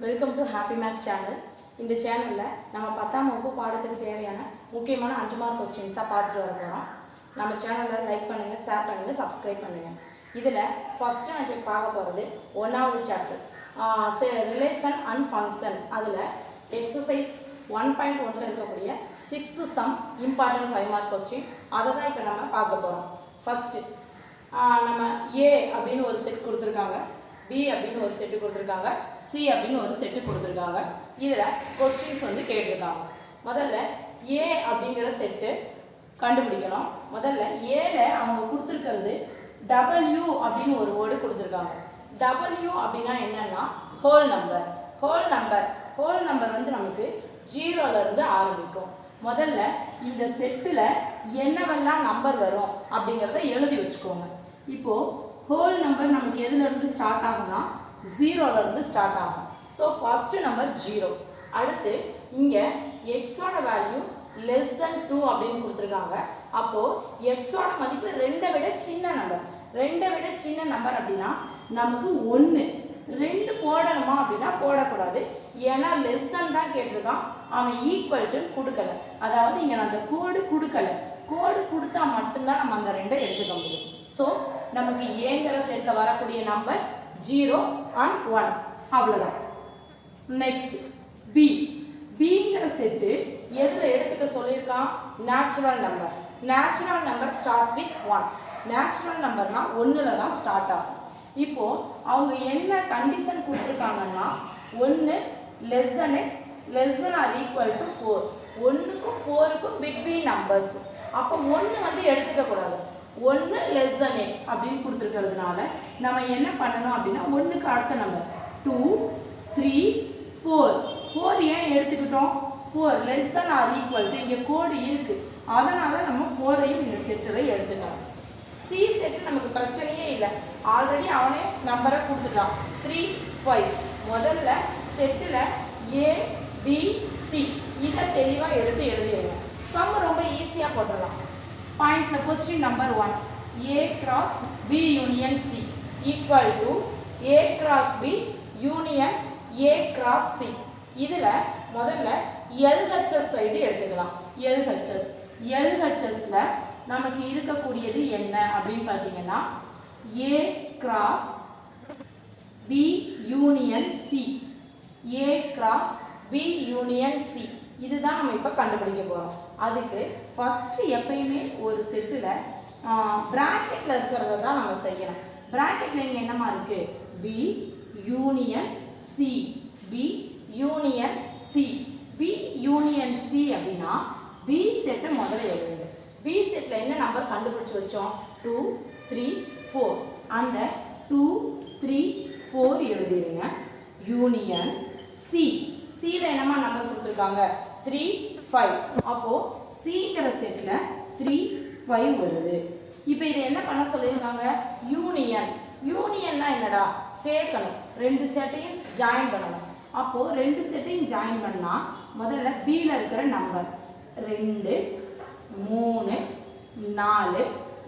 Welcome to happy maths channel. இந்த சேனலில் நம்ம 10ஆம் வகுப்பு பாடத்துக்கு தேவையான முக்கியமான 5 மார்க் கொஸ்டின்ஸாக பார்த்துட்டு வர போகிறோம். நம்ம சேனலில் லைக் பண்ணுங்கள், ஷேர் பண்ணுங்கள், சப்ஸ்கிரைப் பண்ணுங்கள். இதில் ஃபஸ்ட்டு நான் இப்போ பார்க்க போகிறது 1வது சாப்டர் ரிலேஷன் அண்ட் ஃபங்க்ஷன். அதில் எக்ஸசைஸ் 1.1 இருக்கக்கூடிய 6th some important 5 mark question அதை தான் இப்போ நம்ம பார்க்க போகிறோம். ஃபஸ்ட்டு நம்ம ஏ அப்படின்னு ஒரு செட் கொடுத்துருக்காங்க, பி அப்படின்னு ஒரு செட்டு கொடுத்துருக்காங்க, சி அப்படின்னு ஒரு செட்டு கொடுத்துருக்காங்க. இதில் கொஸ்டின்ஸ் வந்து கேட்டிருக்காங்க. முதல்ல ஏ அப்படிங்கிற செட்டு கண்டுபிடிக்கணும். முதல்ல ஏல அவங்க கொடுத்துருக்கிறது டபிள்யூ அப்படின்னு ஒரு வேர்டு கொடுத்துருக்காங்க. டபிள்யூ அப்படின்னா என்னன்னா ஹோல் நம்பர். ஹோல் நம்பர் வந்து நமக்கு 0லேருந்து ஆரம்பிக்கும். முதல்ல இந்த செட்டில் என்னவெல்லாம் நம்பர் வரும் அப்படிங்கிறத எழுதி வச்சுக்கோங்க. இப்போது ஹோல் நம்பர் நமக்கு எதுலேருந்து ஸ்டார்ட் ஆகும்னா 0லேருந்து ஸ்டார்ட் ஆகும். So first number 0. அடுத்து இங்கே எக்ஸோட வேல்யூ லெஸ் தென் 2 அப்படின்னு கொடுத்துருக்காங்க. அப்போது எக்ஸோட மதிப்பு 2ஐ விட சின்ன நம்பர். 2ஐ விட சின்ன நம்பர் அப்படின்னா நமக்கு 1. 2 போடணுமா அப்படின்னா போடக்கூடாது. ஏன்னா லெஸ் தென் தான் கேட்டிருக்கான், அவன் ஈக்குவல் டு கொடுக்கல. அதாவது இங்கே நான் அந்த கோடு கொடுக்கல. கோடு கொடுத்தா மட்டும்தான் நம்ம அந்த 2ஐ எடுத்துக்க முடியும். ஸோ நமக்கு ஏங்கிற செட்டில் வரக்கூடிய நம்பர் 0 and 1 அவ்வளோதான். நெக்ஸ்ட் பிங்கிற செட்டு எதில் எடுத்துக்க சொல்லியிருக்கான்? Natural number start with 1. Natural நம்பர்னால் 1ல் தான் ஸ்டார்ட் ஆகும். இப்போது அவங்க என்ன கண்டிஷன் கொடுத்துருக்காங்கன்னா 1 less than x less than or equal to 4. 1க்கும் 4க்கும் பிட்வீன் நம்பர்ஸ். அப்போ 1 வந்து எடுத்துக்கக்கூடாது. 1 லெஸ் தென் எக்ஸ் அப்படின்னு கொடுத்துருக்கிறதுனால நம்ம என்ன பண்ணணும் அப்படின்னா 1க்கு அடுத்த நம்பர் 2 3 4. 4 ஏன் எடுத்துக்கிட்டோம்? 4 less than or equal to இங்கே கோடு இருக்குது, அதனால் நம்ம 4ஐயும் இந்த செட்டில் எடுத்துக்கலாம். சி செட்டு நமக்கு பிரச்சனையே இல்லை, ஆல்ரெடி அவனே நம்பரை கொடுத்துட்டான் 3 5. முதல்ல செட்டில் ஏ பி சி இதை தெளிவாக எடுத்து எழுதிடுவோம். சம் ரொம்ப ஈஸியாக போட்டுடலாம். பாயிண்ட்ல question number 1, A cross B union C equal to A cross B union A cross C. இதில் முதல்ல LHS சைடு எடுத்துக்கலாம். LHSல நமக்கு இருக்கக்கூடியது என்ன அப்படின்னு பார்த்தீங்கன்னா A cross B union C. A cross B union C இதுதான் நம்ம இப்போ கண்டுபிடிக்க போகிறோம். அதுக்கு ஃபஸ்ட்டு எப்பயுமே ஒரு செட்டில் ப்ராக்கெட்டில் இருக்கிறத தான் நம்ம செய்யணும். ப்ராக்கெட்டில் இங்கே என்னமா இருக்குது? B union C. B union C. B union C அப்படின்னா பி செட்டை முதல்ல எழுதுங்க. பி செட்டில் என்ன நம்பர் கண்டுபிடிச்சி வச்சோம்? 2 3 4. அந்த 2 3 4 எழுதிடுங்க. Union C. சியில் என்னமா நம்பர் கொடுத்துருக்காங்க? 3 5. அப்போது சிங்கிற செட்டில் 3 5 வருது. இப்போ இதை என்ன பண்ண சொல்லியிருக்காங்க? யூனியன்னா என்னடா? சேர்க்கணும். 2 செட்டையும் ஜாயின் பண்ணணும். அப்போது 2 செட்டையும் ஜாயின் பண்ணால் முதல்ல பியில் இருக்கிற நம்பர் 2 3 4.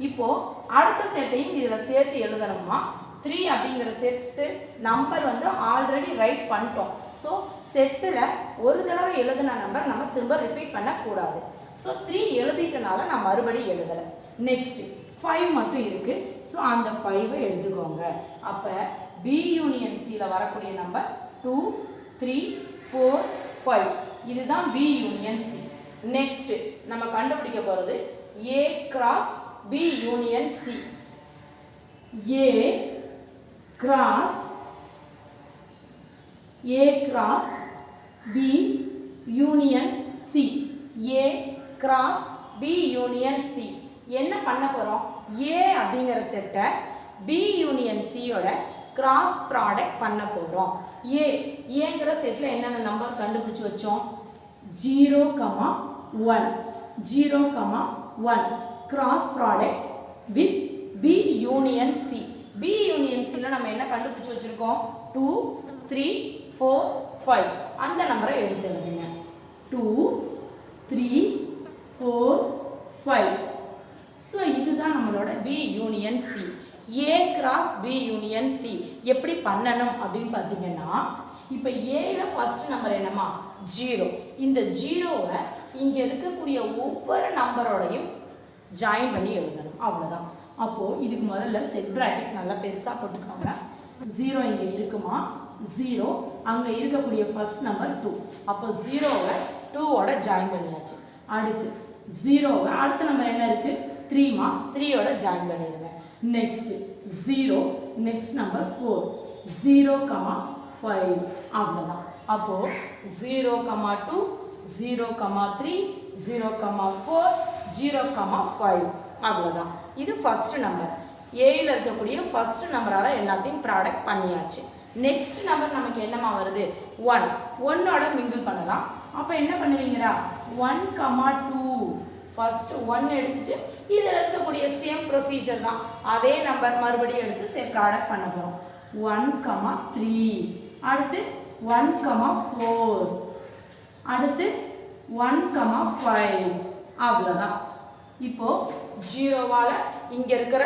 இப்போது அடுத்த செட்டையும் இதில் சேர்த்து எழுதணுமா? 3 அப்படிங்கிற செட்டு நம்பர் வந்து ஆல்ரெடி ரைட் பண்ணிட்டோம். ஸோ செட்டில் ஒரு தடவை எழுதின நம்பர் நம்ம திரும்ப ரிப்பீட் பண்ணக்கூடாது. ஸோ 3 எழுதிட்டனால நான் மறுபடியும் எழுதலை. நெக்ஸ்ட்டு 5 மட்டும் இருக்குது. ஸோ அந்த 5ஐ எழுதுக்கோங்க. அப்போ பி யூனியன் சியில் வரக்கூடிய நம்பர் 2 3 4 5. இதுதான் பி யூனியன் சி. நெக்ஸ்ட்டு நம்ம கண்டுபிடிக்க போகிறது A cross B union C. A cross A cross B union C. A cross B union C. என்ன பண்ண போகிறோம்? A அப்படிங்கிற செட்டை B union Cயோட கிராஸ் ப்ராடக்ட் பண்ண போகிறோம். ஏங்கிற செட்டில் என்னென்ன நம்பர் கண்டுபிடிச்சி வச்சோம்? 0 1 cross product with B union C. B union சியில் நம்ம என்ன கண்டுபிடிச்சி வச்சுருக்கோம்? 2 3 4 5. அந்த நம்பரை எழுதுங்க. 2 3 4 5. ஸோ இதுதான் நம்மளோட B union C. A cross B union C எப்படி பண்ணணும் அப்படின்னு பார்த்தீங்கன்னா, இப்போ ஏல ஃபர்ஸ்ட் நம்பர் என்னமா 0. இந்த 0வை இங்கே இருக்கக்கூடிய ஒவ்வொரு நம்பரோடையும் ஜாயின் பண்ணி எழுதணும், அவ்வளோதான். அப்போது இதுக்கு முதல்ல செட் பிராக்கெட் நல்லா பெருசாக போட்டுக்கோங்க. 0 இங்கே இருக்குமா, 0 அங்கே இருக்கக்கூடிய ஃபர்ஸ்ட் நம்பர் 2. அப்போ 0வை 2ஓட ஜாயின் பண்ணியாச்சு. அடுத்து 0வை அடுத்த நம்பர் என்ன இருக்குது 3மா, 3ஓட ஜாயின் பண்ணிடுங்க. நெக்ஸ்ட் 0 நெக்ஸ்ட் நம்பர் 4, 0, 5 அவ்வளோதான். அப்போது 0, 2, 0, 3, 0, 4, 0, 5 அவ்வளோதான். இது ஃபர்ஸ்ட் நம்பர். ஏயில் இருக்கக்கூடிய ஃபர்ஸ்ட் நம்பரால் எல்லாத்தையும் ப்ராடக்ட் பண்ணியாச்சு. நெக்ஸ்ட் நம்பர் நமக்கு என்னமா வருது 1. 1ஓட மிங்கிள் பண்ணலாம். அப்போ என்ன பண்ணுவீங்கடா 1, 2 ஃபர்ஸ்ட் 1 எடுத்துட்டு இதில் இருக்கக்கூடிய சேம் ப்ரொசீஜர் தான். அதே நம்பர் மறுபடியும் எடுத்து சேம் ப்ராடக்ட் பண்ண போகிறோம். 1, 3 அடுத்து 1, 4 அடுத்து 1, 5 அவ்வளோதான். இப்போது 0வால் இங்கே இருக்கிற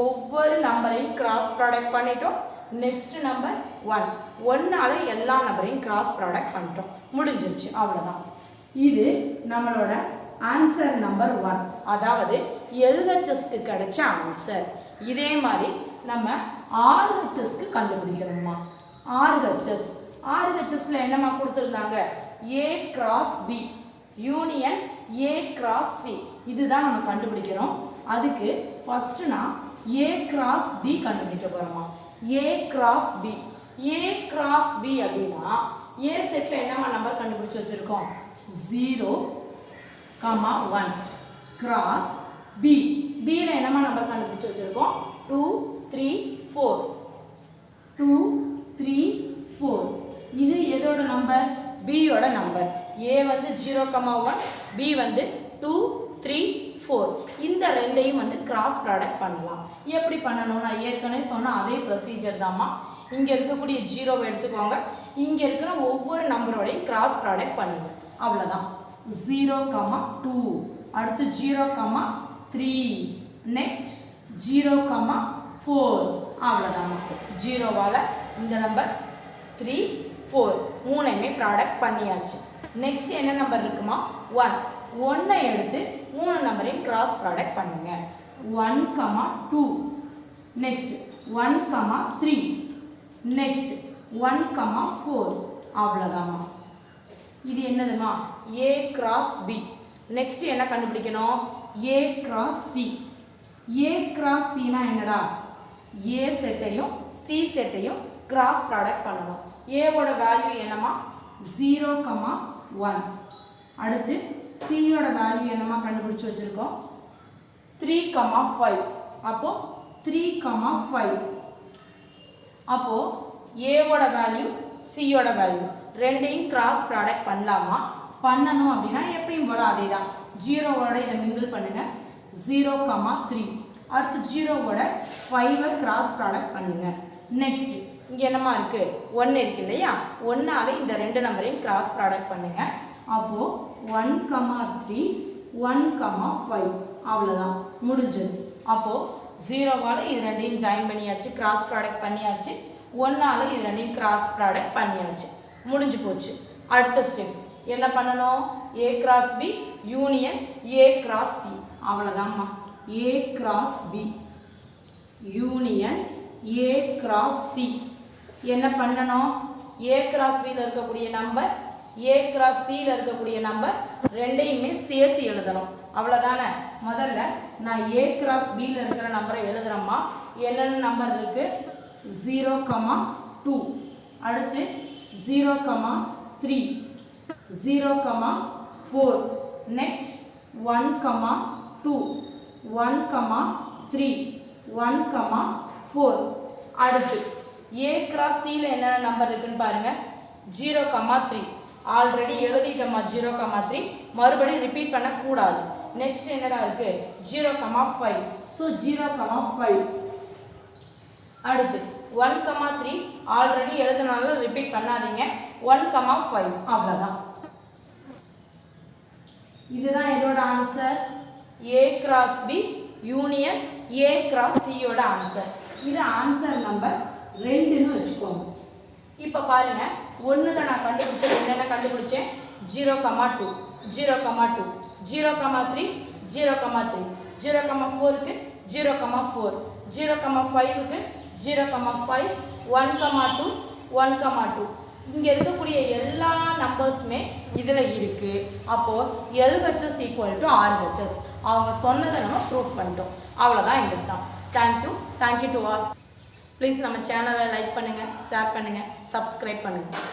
ஒவ்வொரு நம்பரையும் கிராஸ் ப்ராடக்ட் பண்ணிட்டோம். நெக்ஸ்ட் நம்பர் 1, 1ஆல் எல்லா நம்பரையும் கிராஸ் ப்ராடக்ட் பண்ணிட்டோம், முடிஞ்சிருச்சு, அவ்வளோதான். இது நம்மளோட ஆன்சர் நம்பர் 1, அதாவது LHSக்கு கிடைச்ச ஆன்சர். இதே மாதிரி நம்ம RHSக்கு கண்டுபிடிக்கணுமா. RHSல என்னமா கொடுத்துருந்தாங்க A cross B union A cross C, இதுதான் நம்ம கண்டுபிடிக்கிறோம். அதுக்கு ஃபர்ஸ்ட் நான் A cross B கண்டுபிடிக்க போகிறோமா. A cross B அப்படின்னா A செட்டில் என்னமா நம்பர் கண்டுபிடிச்சி வச்சுருக்கோம் 0, 1 கிராஸ் B. Bயில் என்னமா நம்பர் கண்டுபிடிச்சி வச்சுருக்கோம் 2, 3, 4. 2, 3, 4 இது எதோட நம்பர் Bயோட நம்பர். A வந்து 0, 1, B வந்து 2, 3, 4. இந்த ரெண்டையும் வந்து கிராஸ் ப்ராடக்ட் பண்ணலாம். எப்படி பண்ணணும் நான் ஏற்கனவே சொன்ன அதே ப்ரொசீஜர் தாம்மா. இங்கே இருக்கக்கூடிய 0வை எடுத்துக்கோங்க, இங்கே இருக்கிற ஒவ்வொரு நம்பரோடையும் கிராஸ் ப்ராடக்ட் பண்ணுங்க, அவ்வளோதான். 0, 2 அடுத்து 0, 3 நெக்ஸ்ட் 0, 4 அவ்வளோதான். 0வால் இந்த நம்பர் 3, 4 மூணையுமே ப்ராடக்ட் பண்ணியாச்சு. நெக்ஸ்ட் என்ன நம்பர் இருக்குமா 1 எடுத்து 3 நம்பரையும் கிராஸ் ப்ராடக்ட் பண்ணுங்க. 1, 2 நெக்ஸ்ட் 1, 3 நெக்ஸ்ட் 1, 4 அவ்வளோதாம்மா. இது என்னதுமா A cross B. நெக்ஸ்ட் என்ன கண்டுபிடிக்கணும் A cross C. A cross Cனா என்னடா A செட்டையும் C செட்டையும் கிராஸ் ப்ராடக்ட் பண்ணணும். ஏவோட வேல்யூ என்னமா 0, 1 அடுத்து சியோட வேல்யூ என்னமா கண்டுபிடிச்சி வச்சுருக்கோம் 3, 5. அப்போது 3, 5 அப்போது ஏவோட வேல்யூ சியோட வேல்யூ ரெண்டையும் கிராஸ் ப்ராடக்ட் பண்ணலாமா. பண்ணணும் அப்படின்னா எப்பயும் போல அதே தான். 0வோட இதை மிங்கிள் பண்ணுங்கள் 0, 3 அடுத்து 0வோட 5 கிராஸ் ப்ராடக்ட் பண்ணுங்கள். நெக்ஸ்ட் இங்கே என்னமா இருக்குது 1 இருக்குது இல்லையா, 1ஆல் இந்த ரெண்டு நம்பரையும் கிராஸ் ப்ராடக்ட் பண்ணுங்கள். அப்போது 1, 3 1, 5 அவ்வளோதான், முடிஞ்சது. அப்போது 0வால் இது ரெண்டையும் ஜாயின் பண்ணியாச்சு, கிராஸ் ப்ராடக்ட் பண்ணியாச்சு. 1ஆல் இது ரெண்டையும் கிராஸ் ப்ராடக்ட் பண்ணியாச்சு, முடிஞ்சு போச்சு. அடுத்த ஸ்டெப் என்ன பண்ணணும் A cross B union A cross C அவ்வளோதாம்மா. A cross B union A cross C என்ன பண்ணணும் A cross Bயில் இருக்கக்கூடிய நம்பர் A cross Cயில் இருக்கக்கூடிய நம்பர் ரெண்டையுமே சேர்த்து எழுதணும், அவ்வளோதானே. முதல்ல நான் A cross Bயில் இருக்கிற நம்பரை எழுதுகிறேம்மா. என்னென்ன நம்பர் இருக்குது 0, 2 அடுத்து 0, 3 0, 4 நெக்ஸ்ட் 1, 2 1, 3 1, 4 அடுத்து A cross Cயில் என்னென்ன நம்பர் இருக்குன்னு பாருங்கள் 0, 3 ஆல்ரெடி எழுதிட்டோம்மா 0, 3 மறுபடியும் ரிப்பீட் பண்ணக்கூடாது. நெக்ஸ்ட் என்னடா இருக்குது 0, 5 ஸோ 0, 5 அடுத்து 1, 3 ஆல்ரெடி எழுதுனால ரிப்பீட் பண்ணாதீங்க 1, 5 அவ்வளோதான். இதுதான் இதோட answer A cross B union A cross Cயோட ஆன்சர். இது ஆன்சர் நம்பர் 2ன்னு வச்சுக்கோங்க. இப்போ பாருங்க 1ல நான் கண்டுபிடிச்சது என்னென்ன கண்டுபிடிச்சேன் 0,2 0,2 0,3 0,3 0,4க்கு 0,4 0,5க்கு 0,5 1,2 1,2 இங்க இருக்கக்கூடிய எல்லா நம்பர்ஸுமே இதில் இருக்கு. அப்போ LHS ஈக்குவல் டு RHS அவங்க சொன்னதை நம்ம ப்ரூவ் பண்ணிட்டோம். அவ்வளோதான் இந்த sum. Thank you to all. Please நம்ம சேனலை லைக் பண்ணுங்கள், ஷேர் பண்ணுங்கள், சப்ஸ்கிரைப் பண்ணுங்கள்.